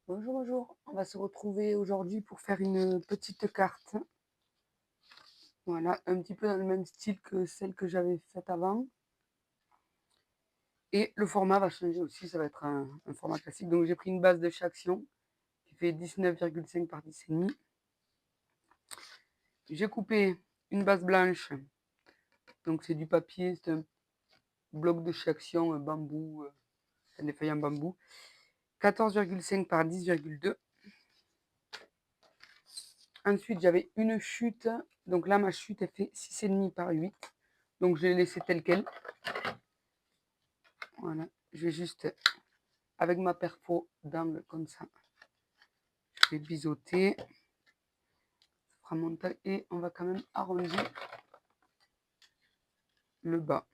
Bonjour, bonjour. On va se retrouver aujourd'hui pour faire une petite carte. Voilà, un petit peu dans le même style que celle que j'avais faite avant. Et le format va changer aussi, ça va être un format classique. Donc j'ai pris une base de chez Action qui fait 19,5 par 10,5. J'ai coupé une base blanche, donc c'est du papier, c'est un bloc de chez Action, un bambou, des feuilles en bambou. 14,5 par 10,2. Ensuite, j'avais une chute. Donc là, ma chute, elle fait 6,5 par 8. Donc je l'ai laissé telle quelle. Voilà. Je vais juste, avec ma perfo d'angle comme ça, je vais biseauter. Ça fera mon taille. Et on va quand même arrondir le bas.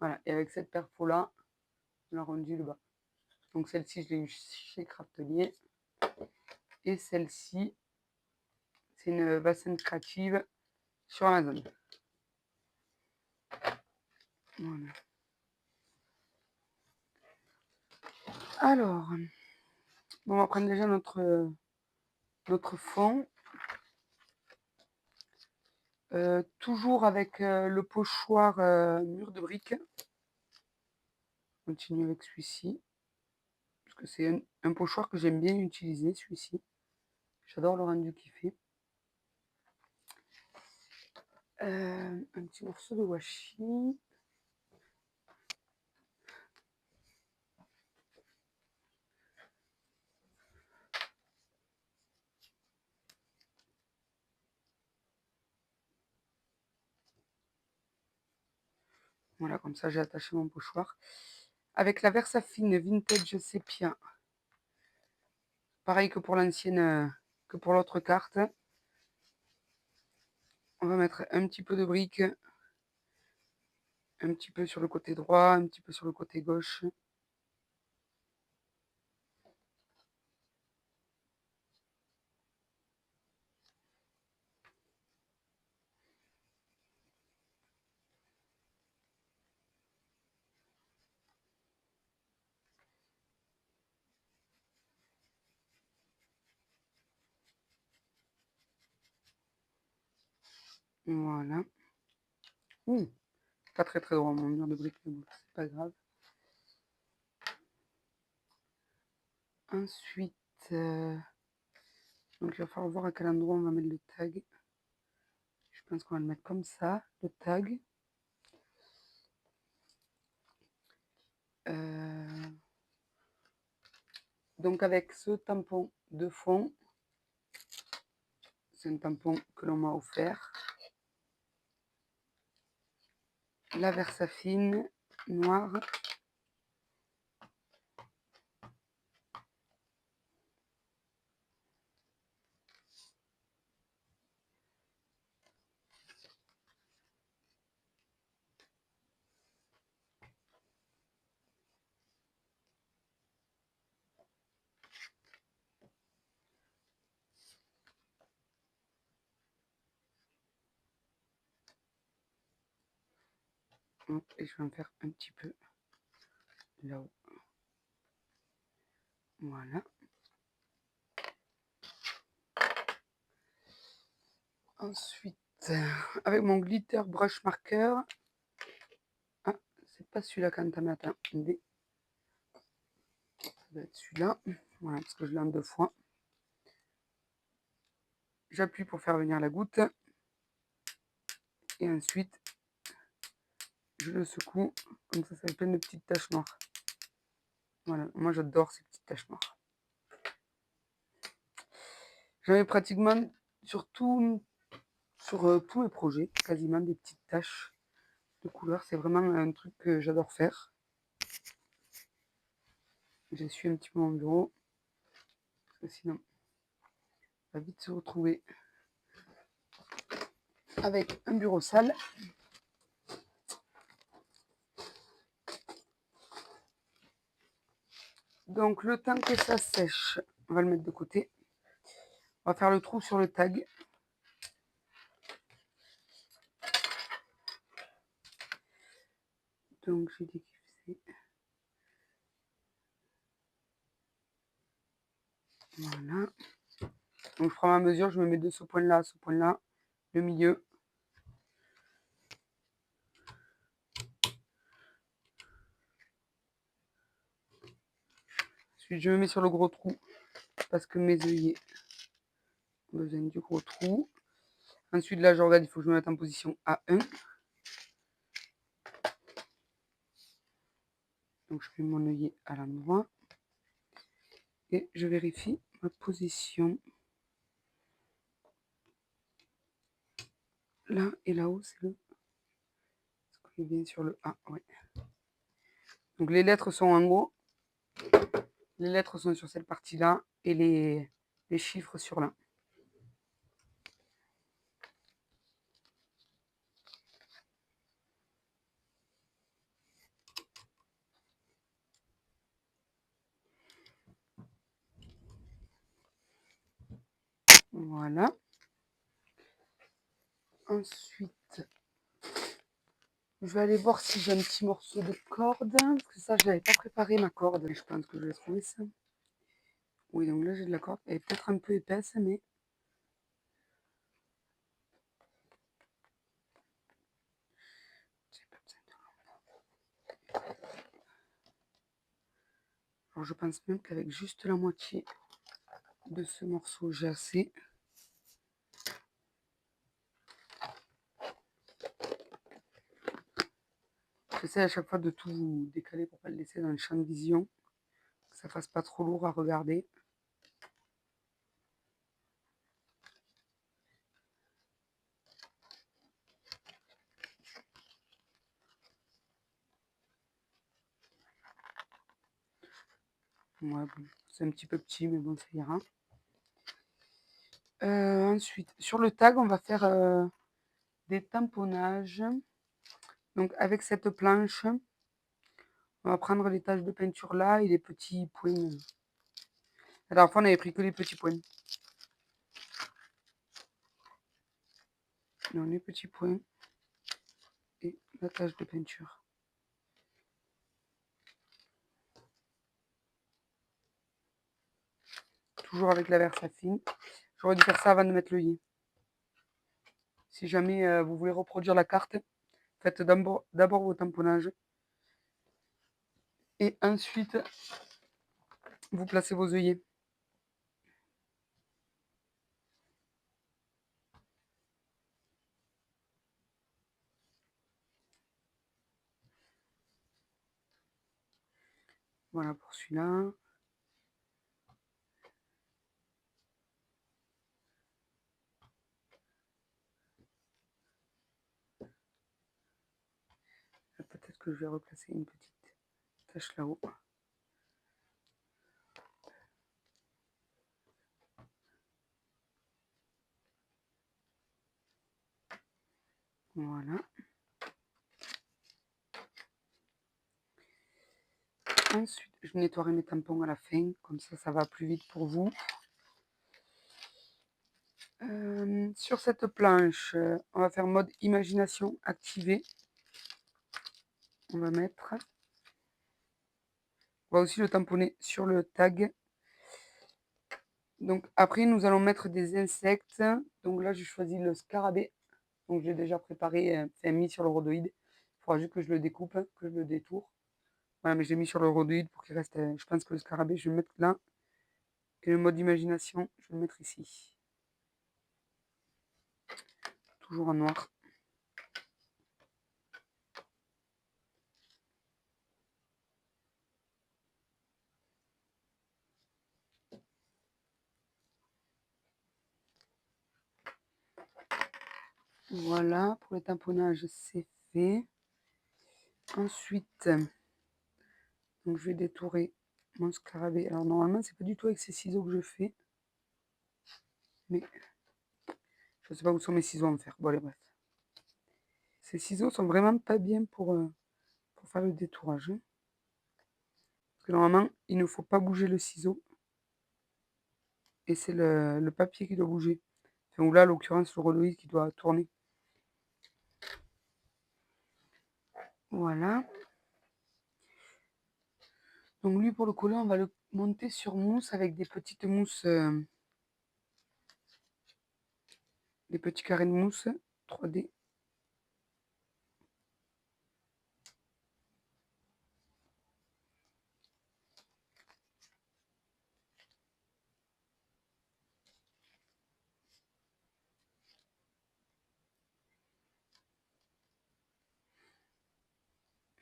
Voilà. Et avec cette perfo-là, on arrondit le bas. Donc celle-ci, je l'ai eu chez Craftelier. Et celle-ci, c'est une Vasen créative sur Amazon. Voilà. Alors, bon, on va prendre déjà notre fond. Toujours avec le pochoir mur de briques. Continue avec celui-ci. Parce que c'est un pochoir que j'aime bien utiliser, celui-ci. J'adore le rendu qu'il fait. Un petit morceau de washi. Voilà, comme ça j'ai attaché mon pochoir. Avec la Versafine Vintage Sepia. Pareil que pour l'ancienne, que pour l'autre carte. On va mettre un petit peu de briques. Un petit peu sur le côté droit, un petit peu sur le côté gauche. Voilà. Pas très très droit mon mur de briques, mais bon, c'est pas grave. Ensuite, donc il va falloir voir à quel endroit on va mettre le tag. Je pense qu'on va le mettre comme ça, le tag. Donc avec ce tampon de fond, c'est un tampon que l'on m'a offert. La Versafine noire. Et je vais en faire un petit peu là-haut. Voilà. Ensuite, avec mon glitter brush marker. Ah, c'est pas celui-là quand même. Attends, ça doit être celui-là. Voilà, parce que je l'ai en deux fois. J'appuie pour faire venir la goutte. Et ensuite, je le secoue. Comme ça fait plein de petites taches noires. Voilà, moi j'adore ces petites taches noires. J'en ai pratiquement sur tous mes projets, quasiment des petites taches de couleur. C'est vraiment un truc que j'adore faire. J'essuie un petit peu mon bureau. Parce que sinon, on va vite se retrouver avec un bureau sale. Donc le temps que ça sèche, on va le mettre de côté. On va faire le trou sur le tag. Donc j'ai décuplé Voilà. Donc je prends ma mesure, je me mets de ce point-là à ce point-là, le milieu. Ensuite, je me mets sur le gros trou parce que mes œillets ont besoin du gros trou. Ensuite, là, je regarde, il faut que je me mette en position A1. Donc, je mets mon œillet à l'endroit. Et je vérifie ma position. Là et là-haut, c'est le... Est-ce qu'on est bien sur le A? Ouais. Donc, les lettres sont en haut. Les lettres sont sur cette partie-là. Et les chiffres sur là. Voilà. Ensuite, je vais aller voir si j'ai un petit morceau de corde. Parce que ça, je n'avais pas préparé ma corde. Je pense que je vais trouver ça. Oui, donc là, j'ai de la corde. Elle est peut-être un peu épaisse, mais... Alors, je pense même qu'avec juste la moitié de ce morceau, j'ai assez. J'essaie à chaque fois de tout décaler pour ne pas le laisser dans le champ de vision. Que ça fasse pas trop lourd à regarder. Ouais, bon, c'est un petit peu petit, mais bon, ça ira. Ensuite, sur le tag, on va faire des tamponnages. Donc, avec cette planche, on va prendre les taches de peinture là et les petits points. La dernière fois, on avait pris que les petits points. Non, les petits points et la tache de peinture. Toujours avec la Versafine. J'aurais dû faire ça avant de mettre l'œillet. Si jamais vous voulez reproduire la carte, faites d'abord vos tamponnages. Et ensuite, vous placez vos œillets. Voilà pour celui-là. Peut-être que je vais replacer une petite tache là-haut. Voilà. Ensuite, je nettoierai mes tampons à la fin. Comme ça va plus vite pour vous. Sur cette planche, on va faire mode imagination activée. On va mettre. On va aussi le tamponner sur le tag. Donc après, nous allons mettre des insectes. Donc là, j'ai choisi le scarabée. Donc j'ai déjà préparé, mis sur le rhodoïde. Il faudra juste que je le découpe, que je le détourne. Voilà, mais j'ai mis sur le rhodoïde pour qu'il reste. Je pense que le scarabée, je vais le mettre là. Et le mode imagination, je vais le mettre ici. Toujours en noir. Voilà, pour le tamponnage, c'est fait. Ensuite, donc je vais détourer mon scarabée. Alors normalement, c'est pas du tout avec ces ciseaux que je fais. Mais je sais pas où sont mes ciseaux à me faire. Bon, allez, bref. Ces ciseaux sont vraiment pas bien pour faire le détourage. Parce que normalement, il ne faut pas bouger le ciseau. Et c'est le papier qui doit bouger. Enfin, ou là, à l'occurrence, le rhodoïde qui doit tourner. Voilà. Donc lui, pour le coller, on va le monter sur mousse avec des petites mousses, des petits carrés de mousse 3D.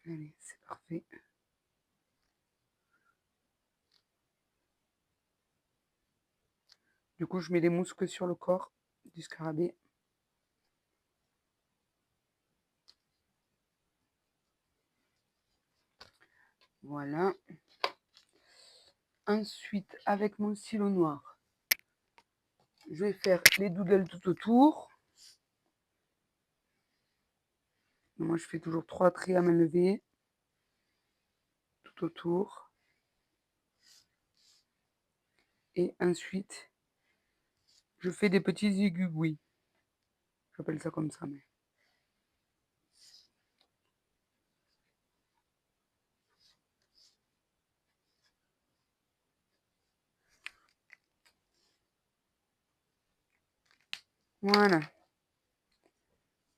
Allez, c'est parfait. Du coup, je mets les mousses que sur le corps du scarabée. Voilà. Ensuite, avec mon stylo noir, je vais faire les doodles tout autour. Moi, je fais toujours 3 traits à main levée tout autour. Et ensuite, je fais des petits aiguilles. J'appelle ça comme ça. Mais... Voilà.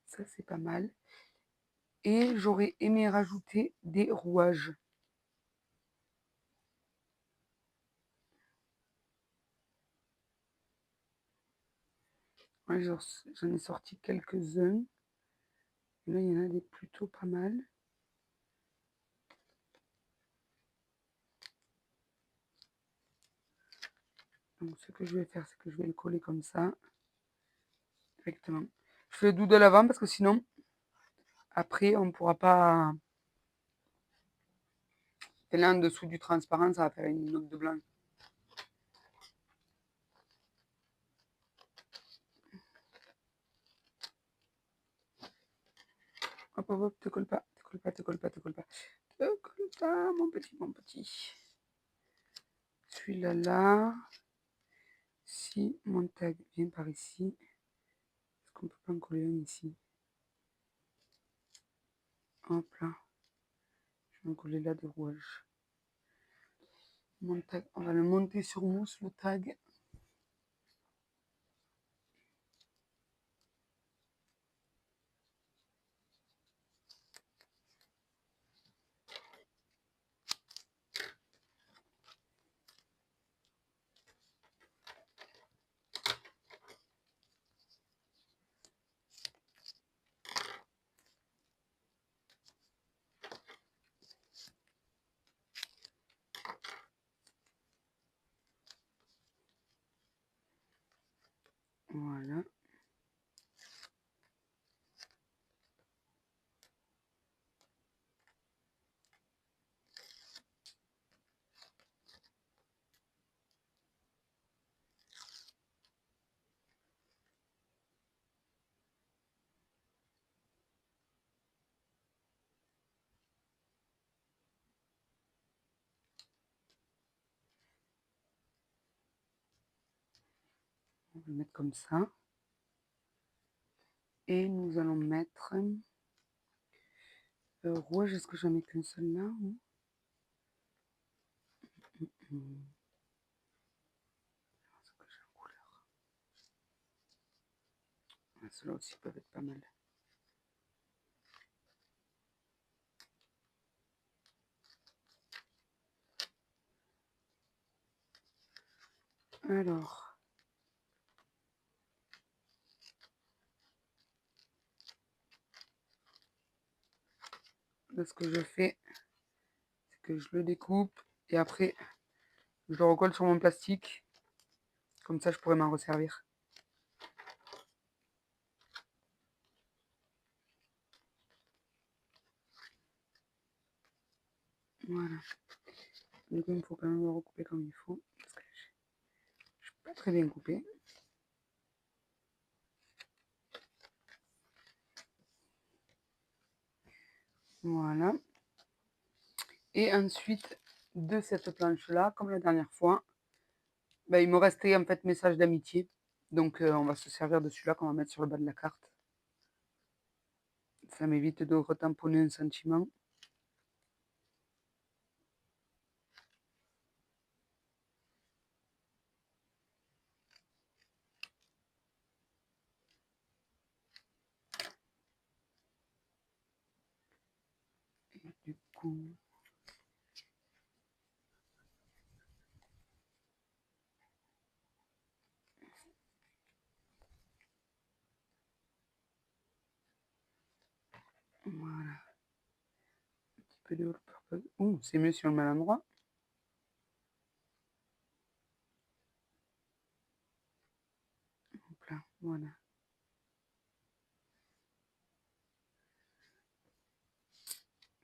Ça, c'est pas mal. Et j'aurais aimé rajouter des rouages. Ouais, j'en ai sorti quelques-uns. Là, il y en a des plutôt pas mal. Donc, ce que je vais faire, c'est que je vais le coller comme ça. Directement. Je fais le doodle avant parce que sinon, après, on ne pourra pas... Et là, en dessous du transparent, ça va faire une note de blanc. Hop, hop, hop, te colle pas, te colle pas, te colle pas, te colle pas. Te colle pas, mon petit, mon petit. Celui-là, là. Si mon tag vient par ici, est-ce qu'on peut pas en coller un ici? Hop là. Je vais en coller là des rouages. Mon tag, on va le monter sur mousse, le tag. Voilà. On va le mettre comme ça. Et nous allons mettre rouge. Est-ce que j'en mets qu'une seule là ou... Ce que j'ai en couleur. Ceux-là aussi peuvent être pas mal. Alors, là, ce que je fais, c'est que je le découpe et après, je le recolle sur mon plastique. Comme ça, je pourrais m'en resservir. Voilà. Du coup, il me faut quand même le recouper comme il faut. Parce que je suis pas très bien coupé. Voilà. Et ensuite, de cette planche-là, comme la dernière fois, il me restait en fait message d'amitié. Donc, on va se servir de celui-là qu'on va mettre sur le bas de la carte. Ça m'évite de retamponner un sentiment. coup. Voilà. Un petit peu de all purpose. Ouh, c'est mieux si on le met à l'endroit. Hop là, voilà.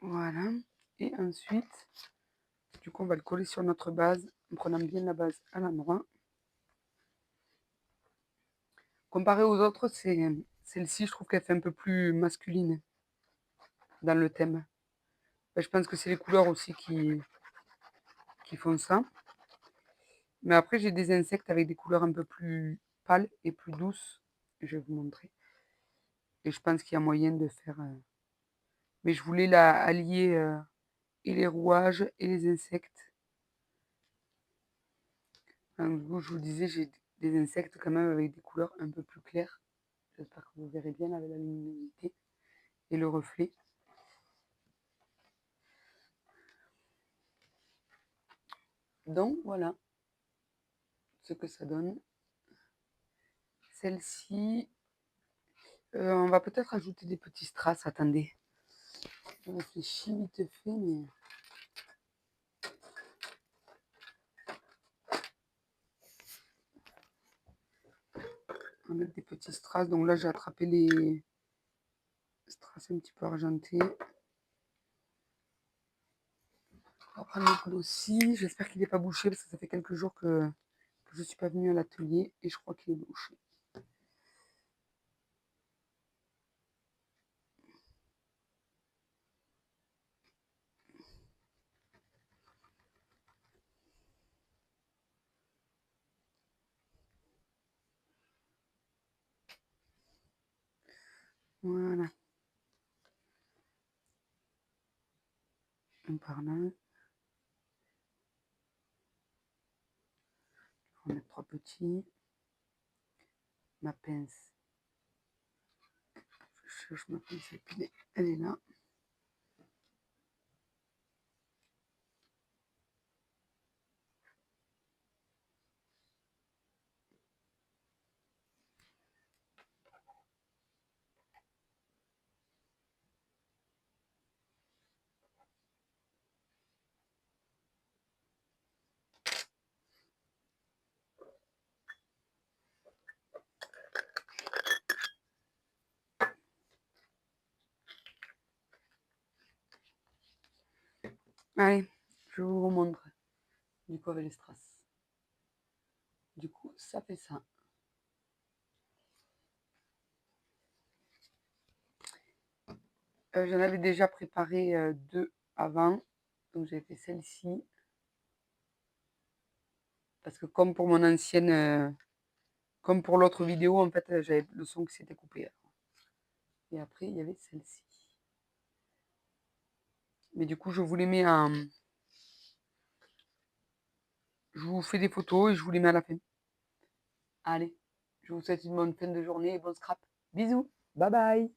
Voilà. Et ensuite, du coup, on va le coller sur notre base en prenant bien la base à l'endroit. Comparé aux autres, celle-ci, je trouve qu'elle fait un peu plus masculine dans le thème. Je pense que c'est les couleurs aussi qui font ça. Mais après, j'ai des insectes avec des couleurs un peu plus pâles et plus douces. Je vais vous montrer. Et je pense qu'il y a moyen de faire... Mais je voulais la allier et les rouages et les insectes. Donc, je vous disais, j'ai des insectes quand même avec des couleurs un peu plus claires. J'espère que vous verrez bien avec la luminosité et le reflet. Donc voilà ce que ça donne. Celle-ci, on va peut-être ajouter des petits strass. Attendez, je réfléchis vite fait, mais... On va mettre des petits strass. Donc là, j'ai attrapé les strass un petit peu argentés. On va prendre le glossy. J'espère qu'il n'est pas bouché parce que ça fait quelques jours que je ne suis pas venue à l'atelier et je crois qu'il est bouché. Voilà. Un par là. On va mettre 3 petits. Ma pince. Je cherche ma pince à épiler. Elle est là. Allez, je vous remontre. Du coup, avec les strass. Du coup, ça fait ça. J'en avais déjà préparé 2 avant. Donc j'ai fait celle-ci. Parce que comme pour mon ancienne... comme pour l'autre vidéo, en fait, j'avais le son qui s'était coupé. Et après, il y avait celle-ci. Mais du coup, je vous les mets en... Je vous fais des photos et je vous les mets à la fin. Allez, je vous souhaite une bonne fin de journée et bon scrap. Bisous, bye bye.